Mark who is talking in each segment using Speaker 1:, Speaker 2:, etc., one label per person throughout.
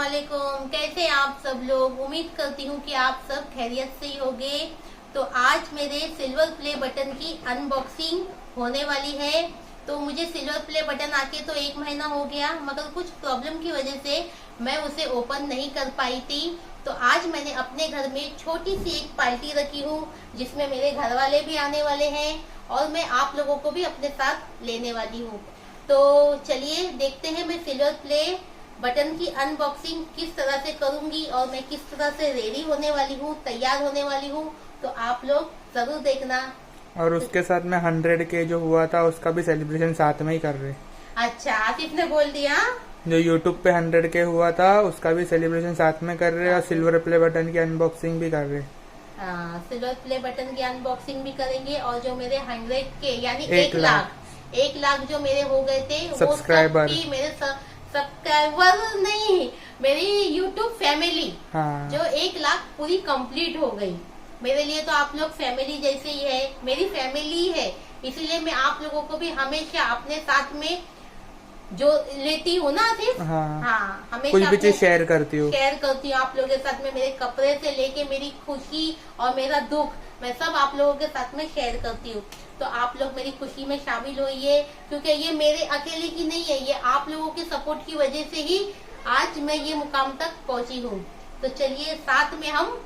Speaker 1: वालेकुम। कैसे हैं आप सब लोग? उम्मीद करती हूँ कि आप सब खैरियत से ही होंगे। तो आज मेरे सिल्वर प्ले बटन की अनबॉक्सिंग होने वाली है। तो मुझे सिल्वर प्ले बटन आके तो 1 महीना हो गया, मगर कुछ प्रॉब्लम की वजह से मैं उसे ओपन नहीं कर पाई थी। तो आज मैंने अपने घर में छोटी सी एक पार्टी रखी हूँ, जिसमें मेरे घर वाले भी आने वाले हैं और मैं आप लोगों को भी अपने साथ लेने वाली हूँ। तो चलिए देखते हैं मैं सिल्वर प्ले बटन की अनबॉक्सिंग किस तरह से करूंगी और मैं किस तरह से रेडी होने वाली हूँ, तैयार होने वाली हूँ। तो आप लोग जरूर देखना।
Speaker 2: और उसके साथ में 100 के जो हुआ था उसका भी सेलिब्रेशन साथ में ही कर रहे।
Speaker 1: अच्छा, आसिफ ने बोल दिया।
Speaker 2: जो यूट्यूब पे 100 के हुआ था उसका भी सेलिब्रेशन साथ में कर रहे और सिल्वर प्ले बटन की अनबॉक्सिंग भी कर रहे।
Speaker 1: हाँ, सिल्वर प्ले बटन की अनबॉक्सिंग भी करेंगे और जो मेरे 100 के यानी
Speaker 2: 1 लाख
Speaker 1: 1 लाख जो मेरे हो गए थे
Speaker 2: सब्सक्राइबर,
Speaker 1: वो सबकी मेरे सब्सक्राइबर नहीं, मेरी यूट्यूब फैमिली
Speaker 2: हाँ,
Speaker 1: जो 1 लाख पूरी कंप्लीट हो गई। मेरे लिए तो आप लोग फैमिली जैसे ही है, मेरी फैमिली है। इसीलिए मैं आप लोगों को भी हमेशा अपने साथ में जो लेती हूँ ना सिर्फ,
Speaker 2: हाँ,
Speaker 1: हमेशा
Speaker 2: कुछ भी चीज शेयर करती हूँ।
Speaker 1: शेयर करती हूँ आप लोगों के साथ में। मेरे कपड़े से लेके मेरी खुशी और मेरा दुख मैं सब आप लोगों के साथ में शेयर करती हूँ। तो आप लोग मेरी खुशी में शामिल होइए, क्योंकि ये मेरे अकेले की नहीं है, ये आप लोगों के सपोर्ट की वजह से ही आज मैं ये मुकाम तक पहुंची हूँ। तो चलिए साथ में हम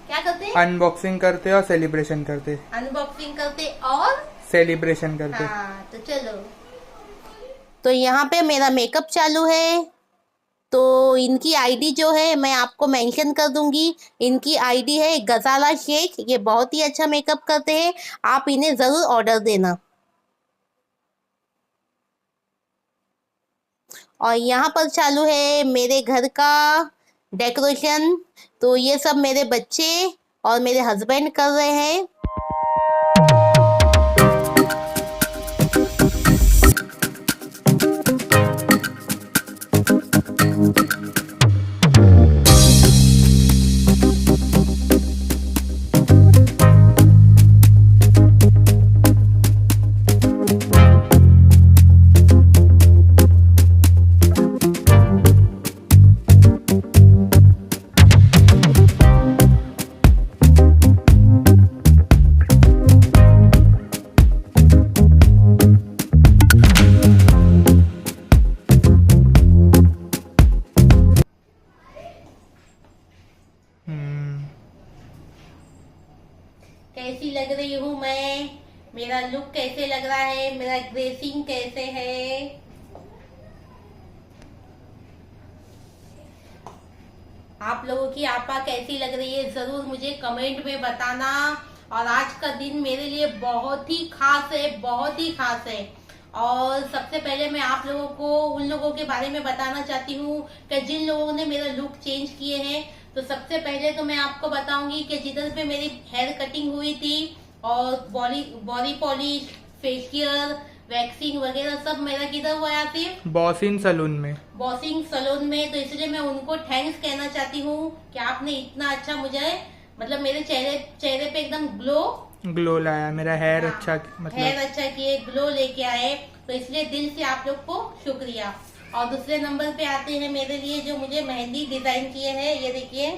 Speaker 1: क्या करते हैं,
Speaker 2: अनबॉक्सिंग करते और सेलिब्रेशन करते।
Speaker 1: अनबॉक्सिंग करते और
Speaker 2: सेलिब्रेशन करते।
Speaker 1: हाँ, तो चलो। तो यहाँ पे मेरा मेकअप चालू है। तो इनकी आईडी जो है मैं आपको मेंशन कर दूंगी। इनकी आईडी है गजाला शेख। ये बहुत ही अच्छा मेकअप करते हैं, आप इन्हें जरूर ऑर्डर देना। और यहाँ पर चालू है मेरे घर का डेकोरेशन। तो ये सब मेरे बच्चे और मेरे हस्बैंड कर रहे हैं। कैसी लग रही हूँ मैं? मेरा लुक कैसे लग रहा है? मेरा ड्रेसिंग कैसे है? आप लोगों की आपा कैसी लग रही है जरूर मुझे कमेंट में बताना। और आज का दिन मेरे लिए बहुत ही खास है, बहुत ही खास है। और सबसे पहले मैं आप लोगों को उन लोगों के बारे में बताना चाहती हूँ कि जिन लोगों ने मेरा लुक चेंज किए हैं। तो सबसे पहले तो मैं आपको बताऊंगी कि जिधर पे मेरी हेयर कटिंग हुई थी और बॉडी पॉलिश, फेशियल, वैक्सिंग वगैरह सब मेरा किधर हुआ थी?
Speaker 2: बॉसिंग सलून में।
Speaker 1: बॉसिंग सलून में। तो इसलिए मैं उनको थैंक्स कहना चाहती हूँ कि आपने इतना अच्छा मुझे मतलब मेरे चेहरे पे एकदम ग्लो
Speaker 2: लाया। मेरा हेयर
Speaker 1: हाँ,
Speaker 2: अच्छा
Speaker 1: हेयर अच्छा किए, ग्लो लेके आए। तो इसलिए दिल से आप लोग को शुक्रिया। और दूसरे नंबर पे आते हैं मेरे लिए जो मुझे मेहंदी डिजाइन किए हैं। ये देखिए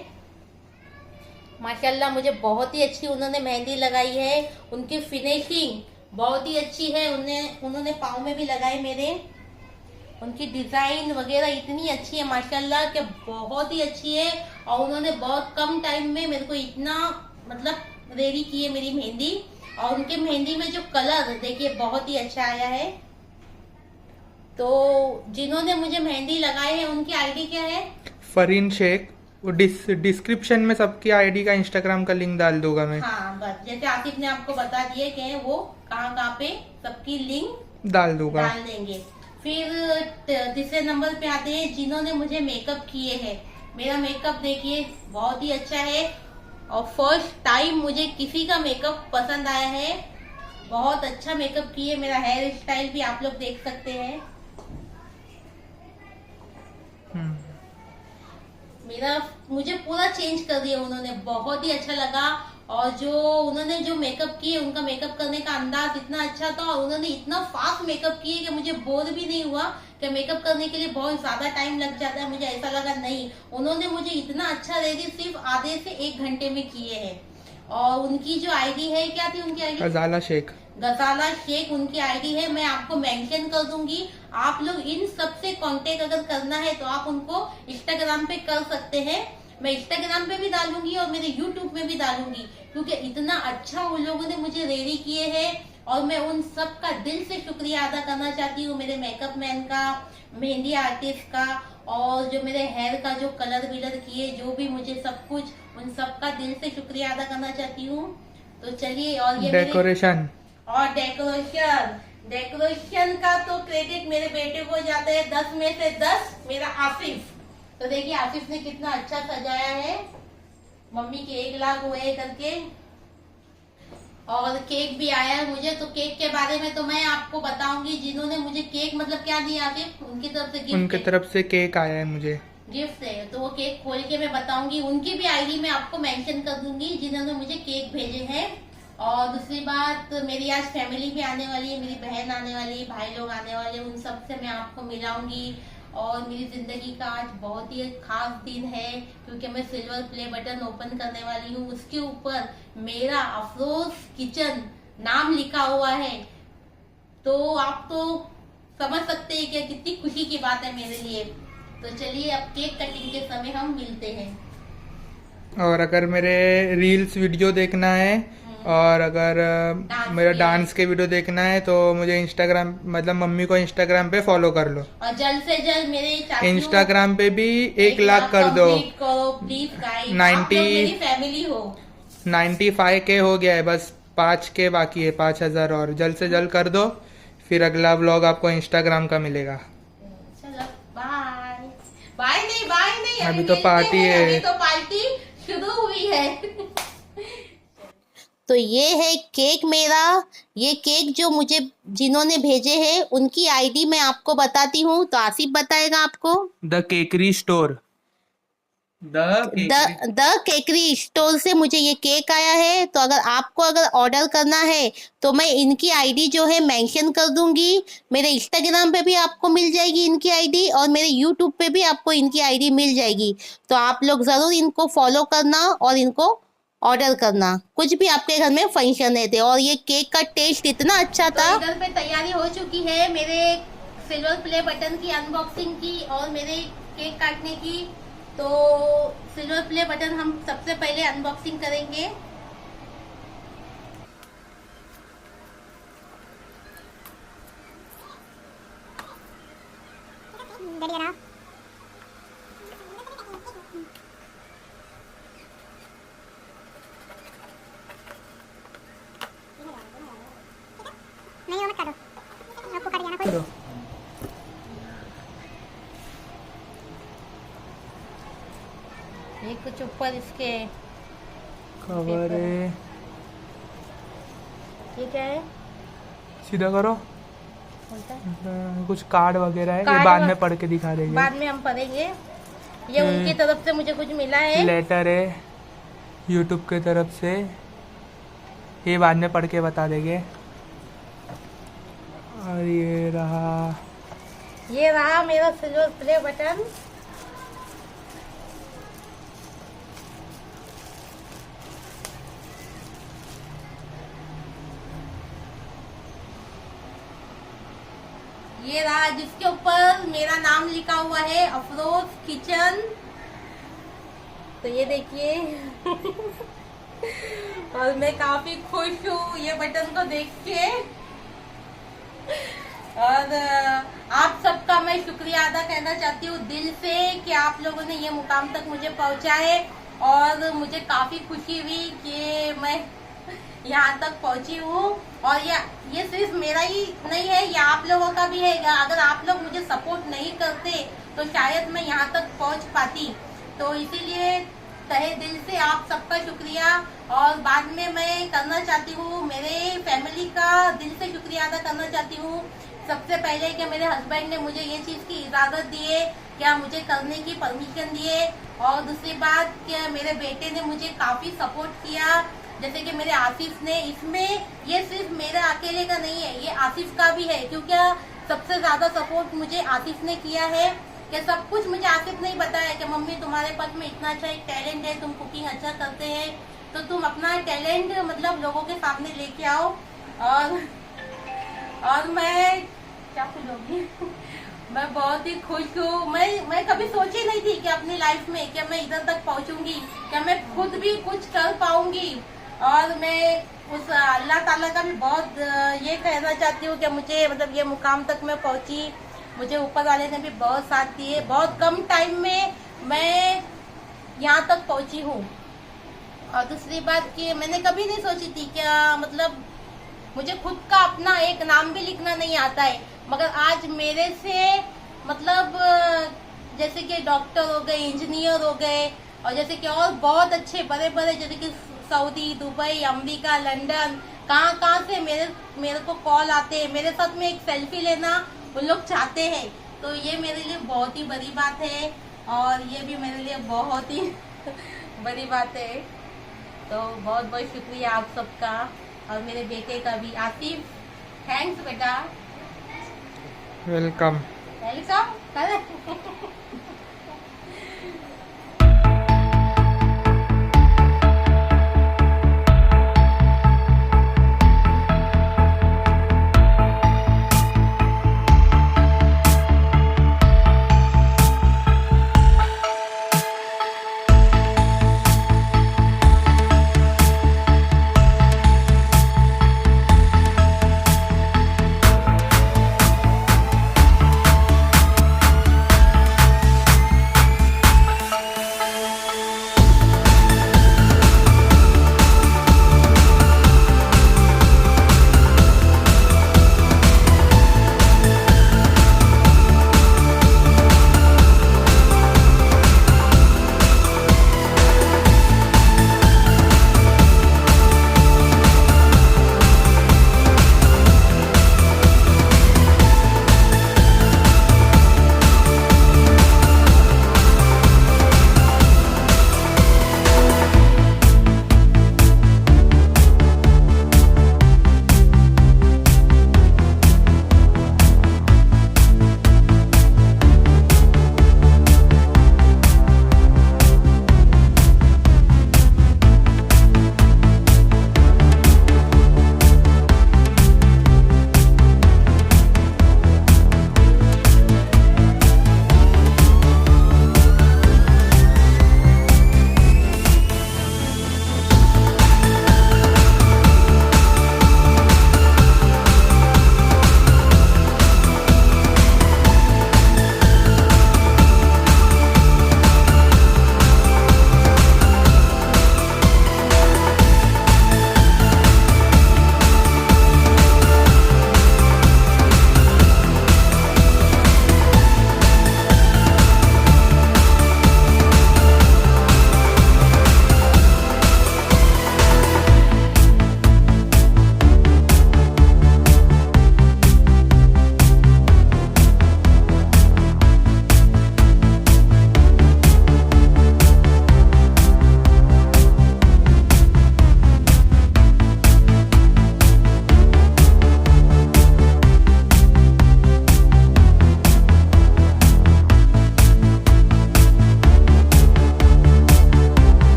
Speaker 1: माशाल्लाह मुझे बहुत ही अच्छी उन्होंने मेहंदी लगाई है। उनकी फिनिशिंग बहुत ही अच्छी है। उन्होंने पाँव में भी लगाए मेरे। उनकी डिजाइन वगैरह इतनी अच्छी है माशाल्लाह कि बहुत ही अच्छी है। और उन्होंने बहुत कम टाइम में मेरे को इतना मतलब रेडी की है मेरी मेहंदी। और उनके मेहंदी में जो कलर देखिए बहुत ही अच्छा आया है। तो जिन्होंने मुझे मेहंदी लगाई है उनकी आईडी क्या है?
Speaker 2: फरीन शेख। वो डिस्क्रिप्शन में सबकी आईडी का इंस्टाग्राम का लिंक डाल दूंगा मैं।
Speaker 1: हाँ, बस जैसे आसिफ ने आपको बता दिए कि वो कहाँ पे सबकी लिंक
Speaker 2: डाल दूंगा,
Speaker 1: डाल देंगे। फिर तीसरे नंबर पे आते हैं जिन्होंने मुझे मेकअप किए हैं। मेरा मेकअप देखिए बहुत ही अच्छा है और फर्स्ट टाइम मुझे किसी का मेकअप पसंद आया है। बहुत अच्छा मेकअप किए। मेरा हेयर स्टाइल भी आप लोग देख सकते हैं। मुझे पूरा चेंज कर दिया उन्होंने, बहुत ही अच्छा लगा। और जो उन्होंने जो मेकअप किए, उनका मेकअप करने का अंदाज इतना अच्छा था और उन्होंने इतना फास्ट मेकअप किए कि मुझे बोर भी नहीं हुआ कि मेकअप करने के लिए बहुत ज्यादा टाइम लग जाता है। मुझे ऐसा लगा नहीं, उन्होंने मुझे इतना अच्छा रेडी सिर्फ आधे से 1 घंटे में किए हैं। और उनकी जो आईडी है, क्या थी उनकी आईडी?
Speaker 2: गजाला शेख।
Speaker 1: गजाला शेख उनकी आईडी है, मैं आपको मेंशन कर दूंगी। आप लोग इन सब से कांटेक्ट अगर करना है तो आप उनको इंस्टाग्राम पे कर सकते हैं। मैं इंस्टाग्राम पे भी डालूंगी और मेरे यूट्यूब में भी डालूंगी, क्योंकि इतना अच्छा उन लोगों ने मुझे रेडी किए हैं। और मैं उन सब का दिल से शुक्रिया अदा करना चाहती हूँ, मेरे मेकअप मैन का, मेहंदी आर्टिस्ट का, और जो मेरे हेयर का जो कलर विलर किए, जो भी मुझे सब कुछ, उन सब का दिल से शुक्रिया अदा करना चाहती हूँ। तो चलिए, और ये
Speaker 2: डेकोरेशन
Speaker 1: डेकोरेशन का तो क्रेडिट मेरे बेटे को जाता है 10 में से 10, मेरा आसिफ। तो देखिए आसिफ ने कितना अच्छा सजाया है, मम्मी के 1 लाख हुए करके। और केक भी आया है मुझे, तो केक के बारे में तो मैं आपको बताऊंगी। जिन्होंने मुझे केक मतलब क्या दिया आसिफ, उनकी तरफ से गिफ्ट,
Speaker 2: उनके तरफ से केक आया है मुझे,
Speaker 1: गिफ्ट है। तो वो केक खोल के मैं बताऊंगी। उनकी भी आईडी मैं आपको मेंशन कर दूंगी जिन्होंने मुझे केक भेजे हैं। और दूसरी बात, मेरी आज फैमिली भी आने वाली है, मेरी बहन आने वाली है, भाई लोग आने वाले हैं, उन सब से मैं आपको मिलाऊंगी। और मेरी जिंदगी का आज बहुत ही खास दिन है, क्योंकि मैं सिल्वर प्ले बटन ओपन करने वाली हूँ। उसके ऊपर मेरा अफरोज किचन नाम लिखा हुआ है। तो आप तो समझ सकते हैं कि कितनी खुशी की बात है मेरे लिए। तो चलिए, अब केक कटिंग के समय हम मिलते हैं।
Speaker 2: और अगर मेरे रील्स वीडियो देखना है और अगर मेरा डांस के वीडियो देखना है तो मुझे इंस्टाग्राम, मतलब मम्मी को इंस्टाग्राम पे फॉलो कर लो।
Speaker 1: और जल्द से जल्द मेरे
Speaker 2: इंस्टाग्राम पे भी 1 लाख कर दो।
Speaker 1: प्लीज गाइस,
Speaker 2: 90
Speaker 1: मेरी फैमिली हो।
Speaker 2: 95K हो गया है, बस 5K बाकी है, 5000 और जल्द से जल्द कर दो। फिर अगला व्लॉग आपको इंस्टाग्राम का मिलेगा।
Speaker 1: चलो बाय। बाय नहीं,
Speaker 2: अभी तो पार्टी है,
Speaker 1: अभी तो पार्टी शुरू हुई है। तो ये है केक मेरा। ये केक जो मुझे जिन्होंने भेजे हैं उनकी आईडी मैं आपको बताती हूँ, तो आसिफ बताएगा आपको।
Speaker 2: द केकरी स्टोर,
Speaker 1: द केकरी स्टोर से मुझे ये केक आया है। तो अगर ऑर्डर करना है तो मैं इनकी आईडी जो है मेंशन कर दूंगी। मेरे इंस्टाग्राम पे भी आपको मिल जाएगी इनकी आईडी, और मेरे यूट्यूब पे भी आपको इनकी आईडी मिल जाएगी। तो आप लोग जरूर इनको फॉलो करना और इनको ऑर्डर करना, कुछ भी आपके घर में फंक्शन है थे। और ये केक का टेस्ट इतना अच्छा था। तो इधर पे तैयारी हो चुकी है मेरे सिल्वर प्ले बटन की अनबॉक्सिंग की और मेरे केक काटने की। तो सिल्वर प्ले बटन हम सबसे पहले अनबॉक्सिंग करेंगे। ये कुछ ऊपर इसके
Speaker 2: कवर है,
Speaker 1: ये क्या है?
Speaker 2: सीधा करो।
Speaker 1: बोलता है
Speaker 2: कुछ कार्ड वगैरह है, ये
Speaker 1: कार्ड
Speaker 2: बाद में पढ़ के दिखा देंगे,
Speaker 1: बाद में हम पढ़ेंगे। ये उनकी तरफ से मुझे कुछ मिला है।
Speaker 2: लेटर है यूट्यूब की तरफ से, ये बाद में पढ़ के बता देंगे। और ये रहा
Speaker 1: मेरा सिल्वर प्ले बटन। ये रहा, जिसके ऊपर मेरा नाम लिखा हुआ है, अफरोज किचन। तो ये देखिए। और मैं काफी खुश हूँ ये बटन को देख के। और आप सबका मैं शुक्रिया अदा करना चाहती हूँ दिल से कि आप लोगों ने ये मुकाम तक मुझे पहुँचा है। और मुझे काफी खुशी हुई कि मैं यहाँ तक पहुँची हूँ। और ये सिर्फ मेरा ही नहीं है, ये आप लोगों का भी है। अगर आप लोग मुझे सपोर्ट नहीं करते तो शायद मैं यहाँ तक पहुँच पाती। तो इसीलिए तहे दिल से आप सबका शुक्रिया। और बाद में मैं करना चाहती हूँ मेरे फैमिली का दिल से शुक्रिया अदा करना चाहती हूँ। सबसे पहले कि मेरे हस्बैंड ने मुझे ये चीज़ की इजाज़त दी है, क्या मुझे करने की परमिशन दी है। और दूसरी बात कि मेरे बेटे ने मुझे काफ़ी सपोर्ट किया। जैसे कि मेरे आसिफ ने, इसमें ये सिर्फ मेरा अकेले का नहीं है, ये आसिफ का भी है, क्योंकि सबसे ज्यादा सपोर्ट मुझे आसिफ ने किया है। कि सब कुछ मुझे आसिफ ने ही बताया कि मम्मी तुम्हारे पास में इतना अच्छा एक टैलेंट है, तुम कुकिंग अच्छा करते हैं, तो तुम अपना टैलेंट मतलब लोगों के सामने लेके आओ। और मैं क्या बोलूँगी मैं बहुत ही खुश हूँ। मैं कभी सोची नहीं थी कि अपनी लाइफ में कि मैं इधर तक पहुँचूंगी, कि मैं खुद भी कुछ कर पाऊंगी। और मैं उस अल्लाह ताला का भी बहुत ये कहना चाहती हूँ कि मुझे मतलब ये मुकाम तक मैं पहुँची, मुझे ऊपर वाले ने भी बहुत साथ दिए। बहुत कम टाइम में मैं यहाँ तक पहुँची हूँ। और दूसरी बात कि मैंने कभी नहीं सोची थी क्या मतलब मुझे खुद का अपना एक नाम भी लिखना नहीं आता है, मगर आज मेरे से मतलब जैसे कि डॉक्टर हो गए, इंजीनियर हो गए, और जैसे कि और बहुत अच्छे बड़े बड़े जैसे कि सऊदी, दुबई, अमेरिका, लंदन, कहाँ से मेरे को कॉल आते हैं, मेरे साथ में एक सेल्फी लेना वो लोग चाहते हैं। तो ये मेरे लिए बहुत ही बड़ी बात है, और ये भी मेरे लिए बहुत ही बड़ी बात है। तो बहुत बहुत शुक्रिया आप सबका, और मेरे बेटे का भी। आसिफ, थैंक्स बेटा।
Speaker 2: वेलकम।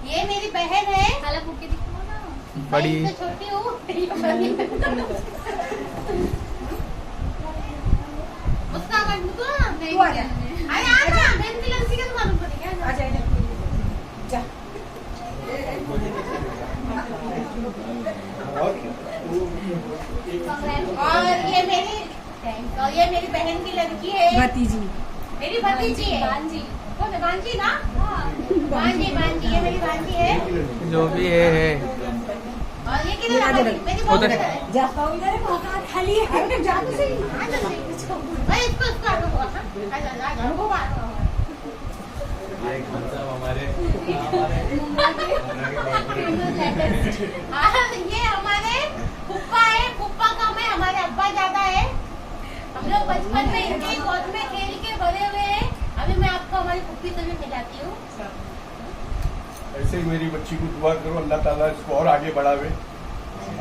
Speaker 1: ये मेरी बहन है।
Speaker 2: बड़ी
Speaker 1: मैं इससे छोटी हूँ। उसका नहीं अरे आना बहन की लड़की का मालूम पड़ेगा।
Speaker 3: जा
Speaker 1: भतीजी है। कौन है? भांजी ना? भांजी ये मेरी भांजी है।
Speaker 2: जो भी है।
Speaker 1: और ये किधर आ गई? मेरी बहू
Speaker 2: उधर।
Speaker 1: किधर है?
Speaker 3: खाली है जा तो सही।
Speaker 1: भाई इसको आगे बोल। आजा वो बात। ये हमारे फुप्पा है। फुप्पा का मैं हमारे अब्बा ज्यादा है। हम लोग बचपन में इनके गोद में खेल के बड़े हुए हैं। अभी मैं आपको हमारी फुप्पी से भी मिलाती हूँ।
Speaker 4: ऐसे ही मेरी बच्ची को दुआ करो, अल्लाह ताला इसको और आगे बढ़ावे।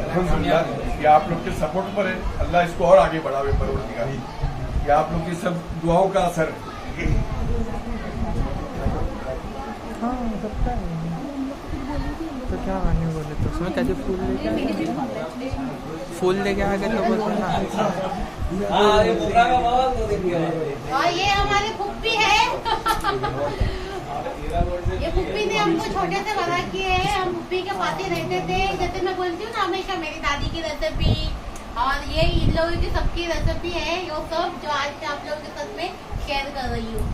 Speaker 4: अल्हम्दुलिल्लाह ये आप लोग के सपोर्ट पर है, अल्लाह इसको और आगे बढ़ावे। परवरदिगार ये आप लोग की सब दुआओं का असर है।
Speaker 2: हाँ सबका है। तो क्या आने बोले तो उसमें कैसे फूल लेके आ गए तो बोलते ना।
Speaker 1: और ये हमारी फुप्पी है। ये फुप्पी ने हमको छोटे से बड़ा किए हैं। हम फुप्पी के पास ही रहते थे। जैसे मैं बोलती हूँ ना हमेशा मेरी दादी की रेसिपी और ये इन लोगों की सबकी रेसिपी है। ये सब जो आज से आप लोगों के साथ में शेयर कर रही हूँ।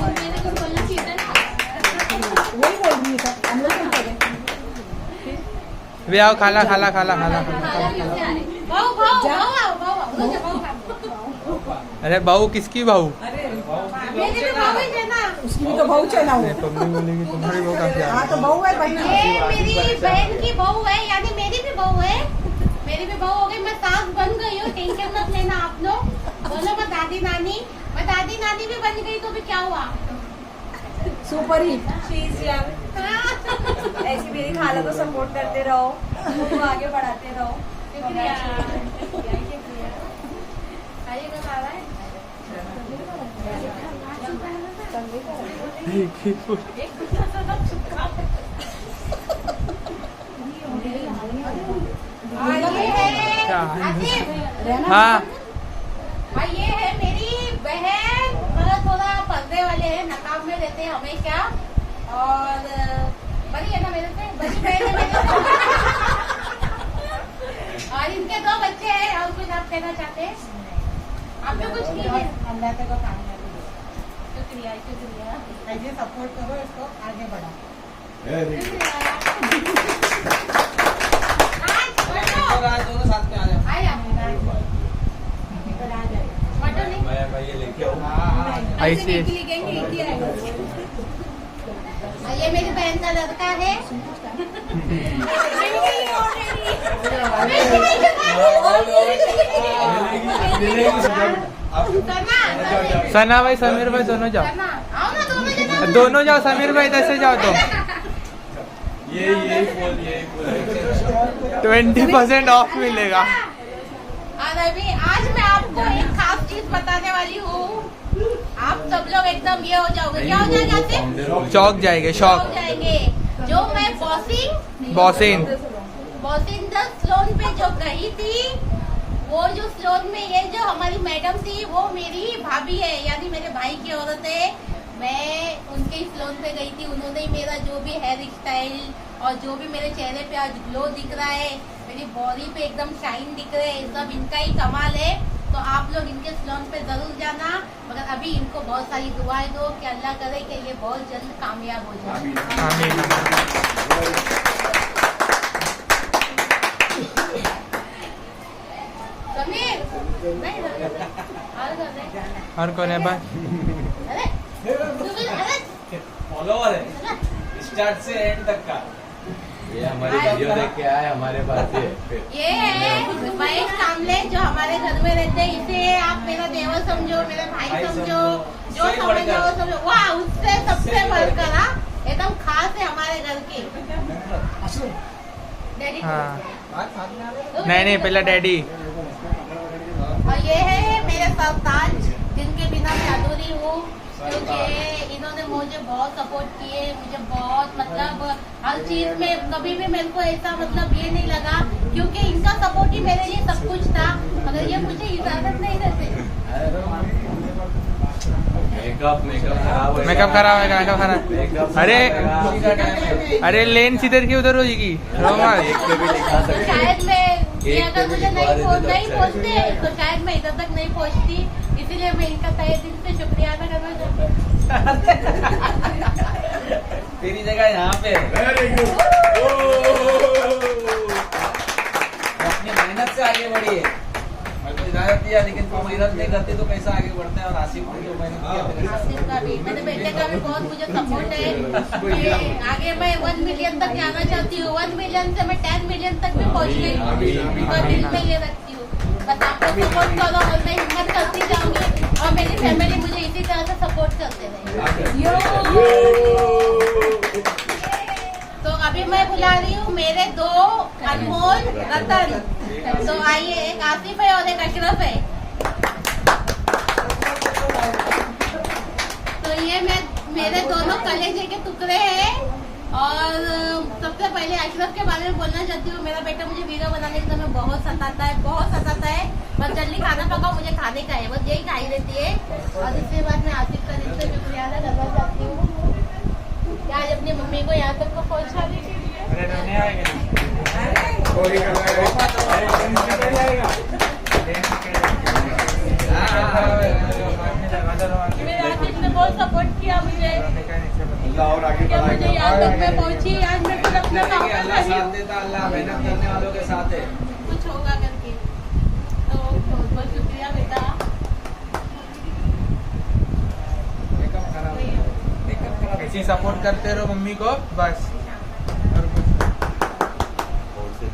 Speaker 1: मैंने कुछ बोलना चाहिए था ना।
Speaker 3: वही बोल रही है हम लोग क्या करें।
Speaker 2: वे आओ खाला खाला खाला खाला। अरे बहू किसकी बहू?
Speaker 1: मेरी भी बहू है ना।
Speaker 3: उसकी भी तो बहू चला हो।
Speaker 2: मम्मी बोलेगी तुम्हारी बहू कहाँ
Speaker 3: हाँ तो बहू है भाई।
Speaker 1: ये मेरी बहन की बहू है, यानी मेरी भी बहू है। मेरी भी बहू हो गई। मैं सास बन गई हूँ। टेंशन मत लेना आप लोग। बोलो मैं दादी नानी भी बन गई तो भी क्या हुआ।
Speaker 3: Super hit. ऐसी मेरी खाला को सपोर्ट करते रहो, उनको आगे बढ़ाते रहो।
Speaker 2: हाँ
Speaker 1: और ये है मेरी बहन। मतलब थोड़ा पर्दे वाले हैं, नकाब में रहते हैं हमेशा। और बड़ी है ना मेरे से, बड़ी बहन है मेरे से। और इनके 2 बच्चे हैं। और कुछ आप कहना चाहते हैं? आप भी कुछ कीजिए।
Speaker 3: अल्लाह तक काम
Speaker 1: शुक्रिया शुक्रिया।
Speaker 3: ऐसे सपोर्ट करो, इसको आगे बढ़ाओ।
Speaker 1: दोनों साथ में आ जाओ।
Speaker 2: ऐसे
Speaker 1: ये मेरी बहन का लड़का है।
Speaker 2: सना भाई समीर भाई दोनों जाओ।
Speaker 1: आओ ना
Speaker 2: दोनों जाओ। समीर भाई इधर से जाओ तो।
Speaker 4: ये
Speaker 2: 20% ऑफ मिलेगा।
Speaker 1: और अभी आज मैं आपको एक खास चीज बताने वाली हूँ। आप सब लोग एकदम ये हो जाओगे। क्या हो जाएगा आपसे?
Speaker 2: चौक जाएंगे शौक।
Speaker 1: हो जाएंगे। जो मैं
Speaker 2: बॉसिन
Speaker 1: द स्लोन पे जो गई थी, वो जो स्लोन में ये जो हमारी मैडम थी वो मेरी भाभी है, यानी मेरे भाई की औरत है। मैं उनके ही स्लोन पे गई थी। उन्होंने मेरा जो भी हेयर स्टाइल और जो भी मेरे चेहरे पे आज ग्लो दिख रहा है, मेरी बॉडी पे एकदम शाइन दिख रहे हैं, सब इनका ही कमाल है। तो आप लोग इनके सैलून पे जरूर जाना। मगर अभी इनको बहुत सारी दुआएं दो कि अल्लाह करे कि ये बहुत जल्द कामयाब हो जाए।
Speaker 2: आमीन।
Speaker 1: समीर नहीं
Speaker 2: और कौन है भाई?
Speaker 1: अरे अरे
Speaker 5: फॉलोवर है स्टार्ट से एंड तक का।
Speaker 6: ये हमारी वीडियो देख के आए हमारे पास।
Speaker 1: ये है महेश कामले जो हमारे घर में रहते हैं। इसे आप मेरा देवर समझो, मेरा भाई समझो, जो समझो वो समझो। वाह, उससे सबसे बढ़कर एकदम खास है हमारे घर के डैडी।
Speaker 2: हाँ नहीं पहला डैडी।
Speaker 1: और ये है मेरे सरताज जिनके बिना मैं अधूरी हूँ, क्योंकि इन्होंने मुझे बहुत सपोर्ट किए। मुझे बहुत मतलब हर चीज में कभी भी मेरे को ऐसा मतलब ये नहीं लगा, क्योंकि इनका सपोर्ट ही मेरे लिए सब कुछ था। मगर ये मुझे इजाजत नहीं देते।
Speaker 2: मेकअप खराब है। अरे लेन इधर की उधर होगी।
Speaker 1: शायद मैं अगर मुझे नहीं पहुँचते तो शायद मैं इधर तक नहीं पहुँचती। इसीलिए इसलिए मैं इनका तहे दिल से शुक्रिया अदा करना चाहती हूँ।
Speaker 5: तेरी जगह यहाँ पे है।
Speaker 4: Very good.
Speaker 5: अपनी मेहनत से आगे बढ़ी है। मैं तो इजाजत दिया, लेकिन तू मेहनत नहीं करती तो कैसा आगे बढ़ता है। और आसिफ ने जो मेहनत किया तेरे साथ।
Speaker 1: आसिफ का भी, मेरे बेटे का भी बहुत मुझे सपोर्ट है कि आगे मैं 1 मिलियन तक जाना चाहती हूँ। 1 मिलियन से मैं 10 मिलियन तक भी पहुँचने और दिल में ये रखती हूँ। बस आप लोग सपोर्ट करो और मैं हिम्मत करती जाऊंगी और मेरी फैमिली मुझे इसी तरह से सपोर्ट करते रहे। तो अभी मैं बुला रही हूँ मेरे 2 अनमोल रतन। तो आइए, एक आसिफ है और एक अशरफ है। तो ये मेरे दोनों कलेजे के टुकड़े हैं। और सबसे पहले अशरफ के बारे में बोलना चाहती हूँ। मेरा बेटा मुझे वीडियो बनाने के समय बहुत सताता है, बहुत सताता है। बस जल्दी खाना पकाओ, मुझे खाने का है, बस यही खाई देती है। और इसके बाद मैं आसिफ का दिल से शुक्रिया अदा करना चाहती हूँ कि आज अपनी मम्मी को यहाँ तक को पहुँचाने के लिए। मेरे आसिफ ने बहुत सपोर्ट किया मुझे,
Speaker 4: अल्लाह और आगे
Speaker 1: क्या मुझे
Speaker 4: बढ़ाएगा।
Speaker 1: यहाँ तक मैं पहुँची। आज मैं खुद अपना काम कर
Speaker 5: अल्लाह
Speaker 1: रही
Speaker 5: साथ
Speaker 1: हूँ,
Speaker 5: देता, अल्लाह मेहनत करने वालों के साथ है।
Speaker 1: कुछ होगा करके। तो बहुत बहुत शुक्रिया बेटा।
Speaker 2: ऐसे ही सपोर्ट करते रहो मम्मी को बस।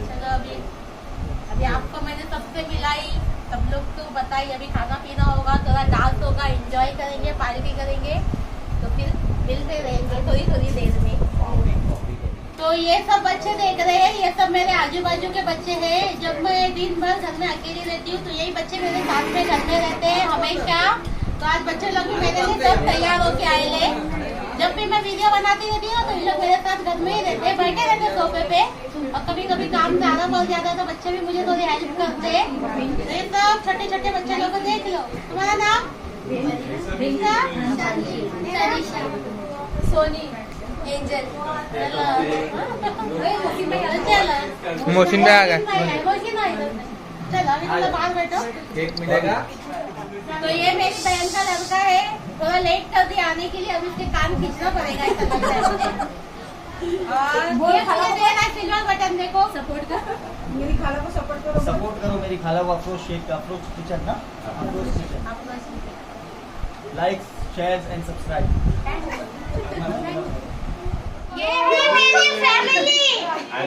Speaker 1: चलो अभी आपको मैंने सबसे मिलाई, सब लोग तो बताई। अभी खाना पीना होगा, थोड़ा डांस होगा, एंजॉय करेंगे, पार्टी करेंगे। तो फिर मिलते रहेंगे थोड़ी थोड़ी देर में। तो ये सब बच्चे देख रहे हैं, ये सब मेरे आजू बाजू के बच्चे हैं। जब मैं दिन भर घर में अकेली रहती हूँ तो यही बच्चे मेरे साथ में घर में रहते हैं हमेशा। तो आज बच्चे लोग भी मेरे लिए सब तैयार होके आए ले। जब भी मैं वीडियो बनाती रहती हूँ तो ये लोग मेरे साथ घर में ही रहते हैं, बैठे रहते हैं सोफे पे। और कभी कभी काम ज्यादा बढ़ जाता है तो बच्चे भी मुझे थोड़ी हेल्प करते हैं। तो ये सब छोटे छोटे बच्चे लोग को देख लो। तुम्हारा नाम? सोनी, एंजल,
Speaker 2: मोहसिन भाई आ गए।
Speaker 1: चलो अभी थोड़ा बाहर बैठो।
Speaker 5: केक मिलेगा।
Speaker 1: तो ये मेरी बहन का लड़का है, थोड़ा लेट कर दिया आने के लिए। अब इसके कान खींचना पड़ेगा ऐसा लग रहा है मुझे। और ये मुझे दे रहा है सिल्वर बटन, देखो सपोर्ट कर।
Speaker 3: मेरी खाला को सपोर्ट करो।
Speaker 7: सपोर्ट करो मेरी खाला को। अफरोज शेख अफरोज किचन ना, Afroz kitchen. Like share and subscribe.
Speaker 1: ये है मेरी फैमिली।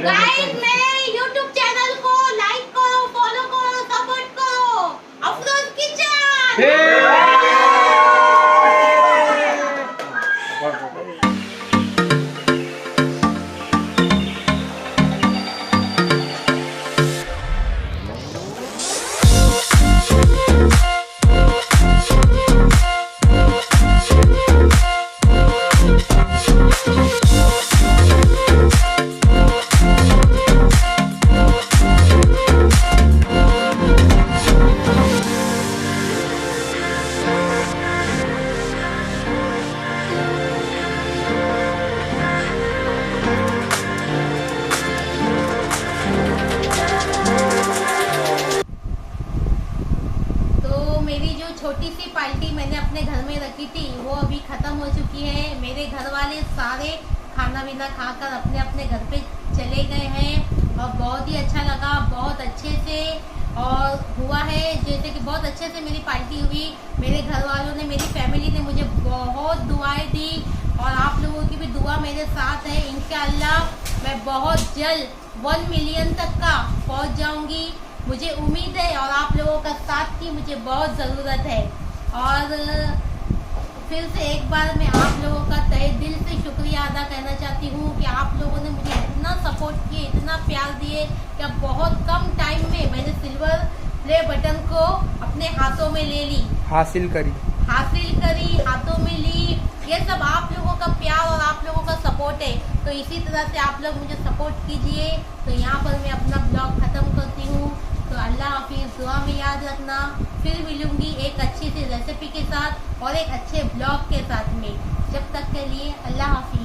Speaker 1: गाइस मेरे YouTube चैनल को लाइक करो, फॉलो करो, सपोर्ट करो। अफरोज किचन। छोटी सी पार्टी मैंने अपने घर में रखी थी वो अभी खत्म हो चुकी है। मेरे घर वाले सारे खाना पीना खाकर अपने अपने घर पे चले गए हैं और बहुत ही अच्छा लगा, बहुत अच्छे से और हुआ है। जैसे कि बहुत अच्छे से मेरी पार्टी हुई। मेरे घर वालों ने, मेरी फैमिली ने मुझे बहुत दुआएं दी और आप लोगों की भी दुआ मेरे साथ है। इंशाअल्लाह मैं बहुत जल्द 1 मिलियन तक का पहुंच जाऊंगी, मुझे उम्मीद है और आप लोगों का साथ की मुझे बहुत ज़रूरत है। और फिर से एक बार मैं आप लोगों का तहे दिल से शुक्रिया अदा करना चाहती हूँ कि आप लोगों ने मुझे इतना सपोर्ट किए, इतना प्यार दिए कि अब बहुत कम टाइम में मैंने सिल्वर प्ले बटन को अपने हाथों में ले ली, हासिल करी, हाथों में ली। ये सब आप लोगों का प्यार और आप लोगों का सपोर्ट है। तो इसी तरह से आप लोग मुझे सपोर्ट कीजिए। तो यहाँ पर मैं अपना ब्लॉग खत्म करती हूँ। तो अल्लाह हाफिज़, दुआ में याद रखना। फिर मिलूंगी एक अच्छी सी रेसिपी के साथ और एक अच्छे ब्लॉग के साथ में। जब तक के लिए अल्लाह हाफिज़।